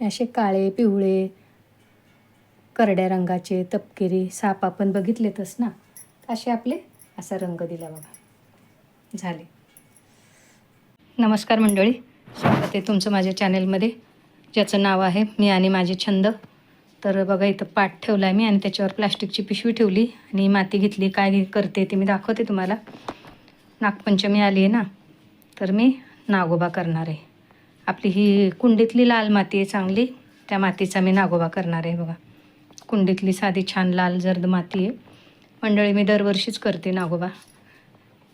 असे काळे पिवळे करड्या रंगाचे तपकिरी साप आपण बघितलेतच ना, असे आपले असा रंग दिला बघा. झाले. नमस्कार मंडळी, स्वागत आहे तुमचं माझ्या चॅनलमध्ये, ज्याचं नाव आहे मी आणि माझे छंद. तर बघा इथं पाट ठेवला आहे मी आणि त्याच्यावर प्लास्टिकची पिशवी ठेवली आणि माती घेतली. काय करते ते मी दाखवते तुम्हाला. नागपंचमी आली आहे ना, तर मी नागोबा करणार आहे. आपली ही कुंडीतली लाल माती आहे चांगली, त्या मातीचा मी नागोबा करणार आहे. बघा कुंडीतली साधी छान लाल जर्द माती आहे. मंडळी मी दरवर्षीच करते नागोबा,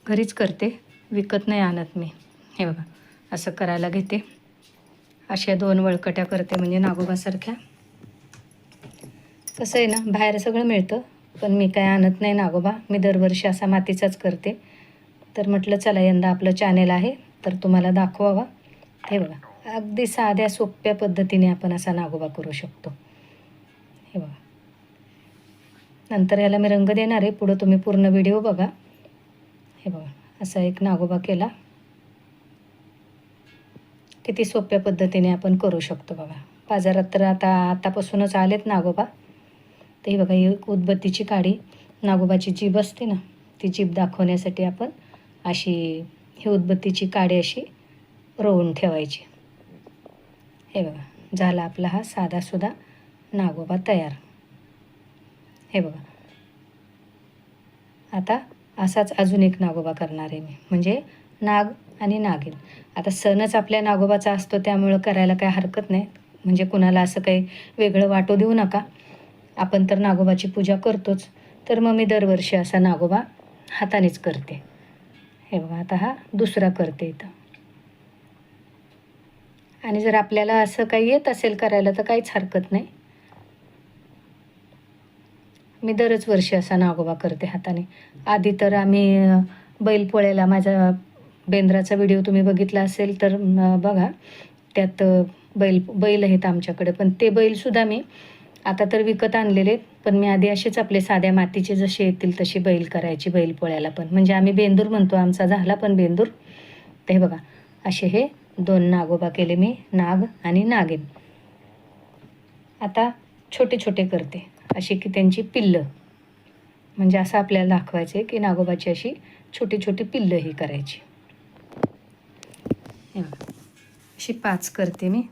घरीच करते, विकत नाही आणत मी. हे बघा असं करायला घेते. अशा 2 वळकट्या करते म्हणजे नागोबासारख्या. कसं आहे ना, बाहेर सगळं मिळतं, पण मी काय आणत नाही नागोबा. मी दरवर्षी असा मातीचाच करते. तर म्हटलं चला यंदा आपलं चॅनेल आहे तर तुम्हाला दाखवावा. हे बघा अगदी साध्या सोप्या पद्धतीने आपण असा नागोबा करू शकतो. हे बघा, नंतर याला मी रंग देणार आहे, पुढं तुम्ही पूर्ण व्हिडिओ बघा. हे बघा असा एक नागोबा केला. किती सोप्या पद्धतीने आपण करू शकतो बघा. बाजारात तर आतापासूनच आलेत नागोबा. ते हे बघा, ही उदबत्तीची काडी, नागोबाची जीभ असते ना, ती जीभ दाखवण्यासाठी आपण अशी ही उदबत्तीची काडी अशी रोवून ठेवायची. हे बघा झाला आपला हा साधासुद्धा नागोबा तयार. हे बघा, आता असाच अजून एक नागोबा करणार आहे मी, म्हणजे नाग आणि नागिन. आता सणच आपल्या नागोबाचा असतो, त्यामुळं करायला काही हरकत नाही. म्हणजे कुणाला असं काही वेगळं वाटू देऊ नका. आपण तर नागोबाची पूजा करतोच, तर मग मी दरवर्षी असा नागोबा हातानेच करते. हे बघा आता हा दुसरा करते इथं. आणि जर आपल्याला असं काही येत असेल करायला तर काहीच हरकत नाही. मी दरच वर्षी असा नागोबा करते हाताने. आधी तर आम्ही बैलपोळ्याला, माझा बेंद्राचा व्हिडिओ तुम्ही बघितला असेल तर बघा, त्यात बैल आहेत आमच्याकडे. पण ते बैलसुद्धा मी आता तर विकत आणलेले, पण मी आधी असेच आपले साध्या मातीचे जसे येतील तशी बैल करायची बैलपोळ्याला पण. म्हणजे आम्ही बेंदूर म्हणतो आमचा, झाला पण बेंदूर. तर हे बघा असे हे 2 नागोबा केले मी, नाग आणि नागिन. आता छोटे छोटे करते अशी की त्यांची पिल्लं, म्हणजे असं आपल्याला दाखवायचं आहे की नागोबाची अशी छोटी छोटी पिल्लं ही करायची. अशी 5 करते मी.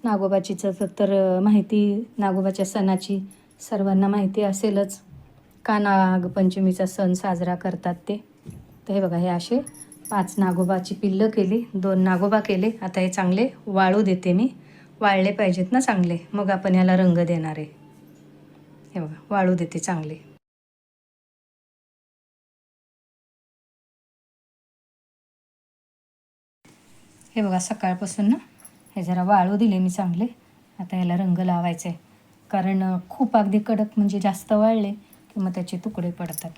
नागोबाचीच तर माहिती, नागोबाच्या सणाची सर्वांना माहिती असेलच, का नागपंचमीचा सण साजरा करतात ते. तर हे बघा, हे असे 5 नागोबाची पिल्लं केली, 2 नागोबा केले. आता हे चांगले वाळू देते मी. वाळले पाहिजेत ना चांगले, मग आपण याला रंग देणार आहे. हे बघा वाळू देते चांगले. हे बघा सकाळपासून ना हे जरा वाळू दिले मी चांगले. आता याला रंग लावायचा आहे, कारण खूप अगदी कडक म्हणजे जास्त वाळले की मग त्याचे तुकडे पडतात.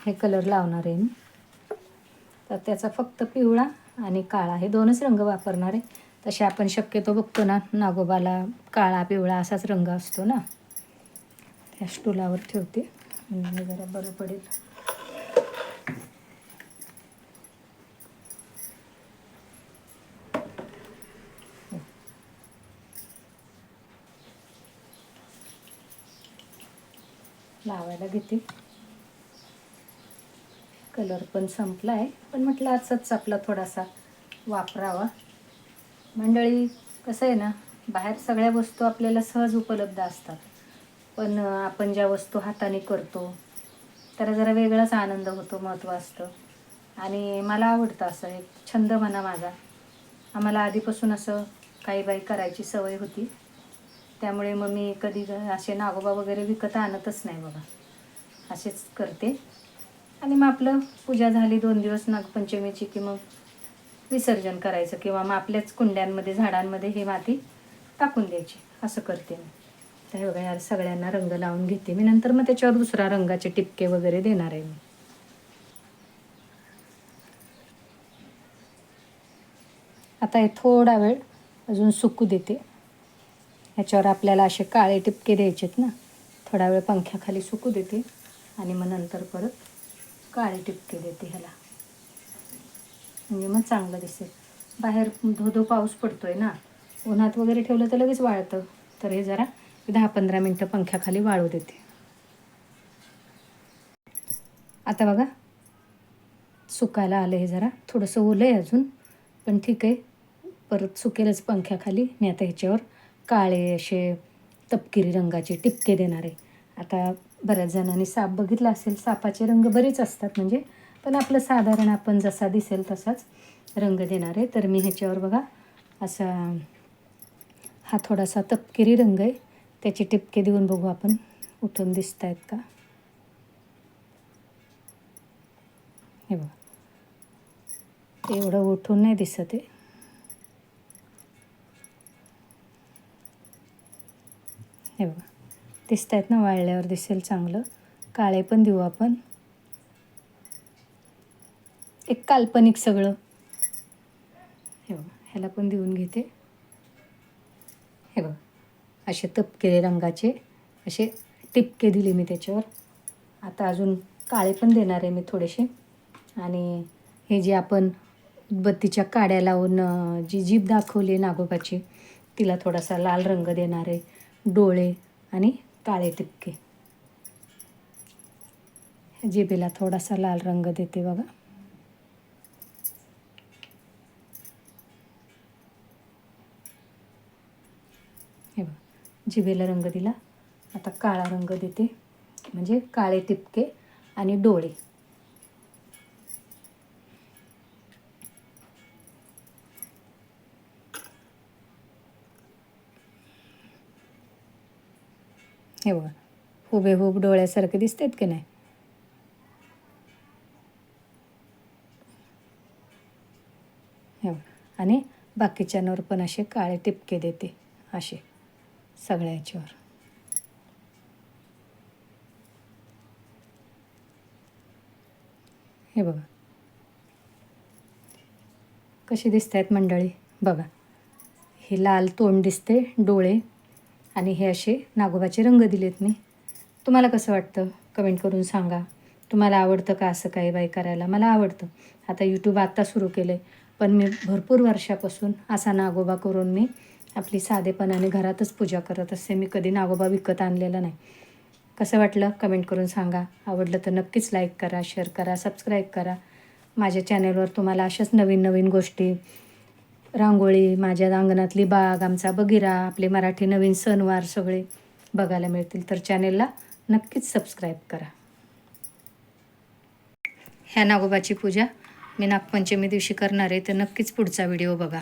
हे कलर लावणार आहे मी. तर त्याचा फक्त पिवळा आणि काळा हे 2च रंग वापरणार आहे. तसे आपण शक्यतो बघतो ना, नागोबाला काळा पिवळा असाच रंग असतो ना. त्या स्टूलावर ठेवते म्हणजे जरा बरं पडेल. लावायला घेते. कलर पण संपला आहे, पण म्हटलं असंच आपला थोडासा वापरावा. मंडळी कसं आहे ना, बाहेर सगळ्या वस्तू आपल्याला सहज उपलब्ध असतात, पण आपण ज्या वस्तू हाताने करतो त्याला जरा वेगळाच आनंद होतो, महत्त्व असतं. आणि मला आवडतं, असं एक छंद म्हणा माझा. आम्हाला आधीपासून असं काही बाई करायची सवय होती, त्यामुळे मग मी कधी असे नागोबा वगैरे विकत आणतच नाही बघा, असेच करते. आणि मग आपलं पूजा झाली 2 दिवस नागपंचमीची की मग विसर्जन करायचं, किंवा मग आपल्याच कुंड्यांमध्ये झाडांमध्ये ही माती टाकून द्यायची, असं करते मी. तर हे बघा, यार सगळ्यांना रंग लावून घेते मी. नंतर मग त्याच्यावर दुसरा रंगाचे टिपके वगैरे देणार आहे मी. आता हे थोडा वेळ अजून सुकू देते. ह्याच्यावर आपल्याला असे काळे टिपके द्यायचेत ना, थोडा वेळ पंख्याखाली सुकू देते आणि मग नंतर परत काळे टिपके देते ह्याला, म्हणजे मग चांगलं दिसेल. बाहेर धो पाऊस पडतोय ना, उन्हात वगैरे ठेवलं तर लगेच वाळतं. तर हे जरा 10-15 मिनटं पंख्याखाली वाळू देते. आता बघा सुकायला आलं हे, जरा थोडंसं ओलं आहे अजून, पण ठीक आहे, परत सुकेलच पंख्याखाली. मी आता ह्याच्यावर काळे असे तपकिरी रंगाचे टिपके देणार आहे. आता बऱ्याच जणांनी साप बघितला असेल, सापाचे रंग बरेच असतात म्हणजे, पण आपलं साधारण आपण जसा दिसेल तसाच रंग देणार आहे. तर मी ह्याच्यावर बघा असा हा थोडासा तपकिरी रंग आहे, त्याचे टिपके देऊन बघू आपण उठून दिसत आहेत का. हे बघा, एवढं उठून नाही दिसत आहे. हे बघा दिसत आहेत ना, वाळल्यावर दिसेल चांगलं. काळे पण देऊ आपण, एक काल्पनिक सगळं. हे बघा ह्याला पण देऊन घेते. हे बघा असे तपकिरी रंगाचे असे टिपके दिले मी त्याच्यावर. आता अजून काळे पण देणार आहे मी थोडेसे. आणि हे जे आपण बत्तीच्या काड्या लावून जी जीभ दाखवली नागोबाची, तिला थोडासा लाल रंग देणार आहे. डोळे आणि काळे टिपके, जिभेला थोडासा लाल रंग देते बघा. हे बघा जिभेला रंग दिला. आता काळा रंग देते, म्हणजे काळे टिपके आणि डोळे. हे बघा हुबेहूब डोळ्यासारखे दिसतात की नाही. हे बघा आणि बाकीच्यांवर पण असे काळे टिपके देते, असे सगळ्या ह्याच्यावर. हे बघा कशी दिसत आहेत मंडळी. बघा हे लाल तोंड दिसते, डोळे, आणि हे असे नागोबाचे रंग दिलेत मी. तुम्हाला कसं वाटतं कमेंट करून सांगा. तुम्हाला आवडतं का असं काही बाई करायला? मला आवडतं. आता यूट्यूब आत्ता सुरू केलं आहे, पण मी भरपूर वर्षापासून असा नागोबा करून मी आपली साधेपणाने घरातच पूजा करत असते. मी कधी नागोबा विकत आणलेला नाही. कसं वाटलं कमेंट करून सांगा. आवडलं तर नक्कीच लाईक करा, शेअर करा, सबस्क्राईब करा. माझ्या चॅनलवर तुम्हाला अशाच नवीन नवीन गोष्टी, रांगोळी, माझ्या अंगणातली बाग, आमचा बगिरा, आपले मराठी नवीन सणवार सगळे बघायला मिळतील. तर चॅनेलला नक्कीच सबस्क्राईब करा. ह्या नागोबाची पूजा मी नागपंचमी दिवशी करणार आहे, तर नक्कीच पुढचा व्हिडिओ बघा.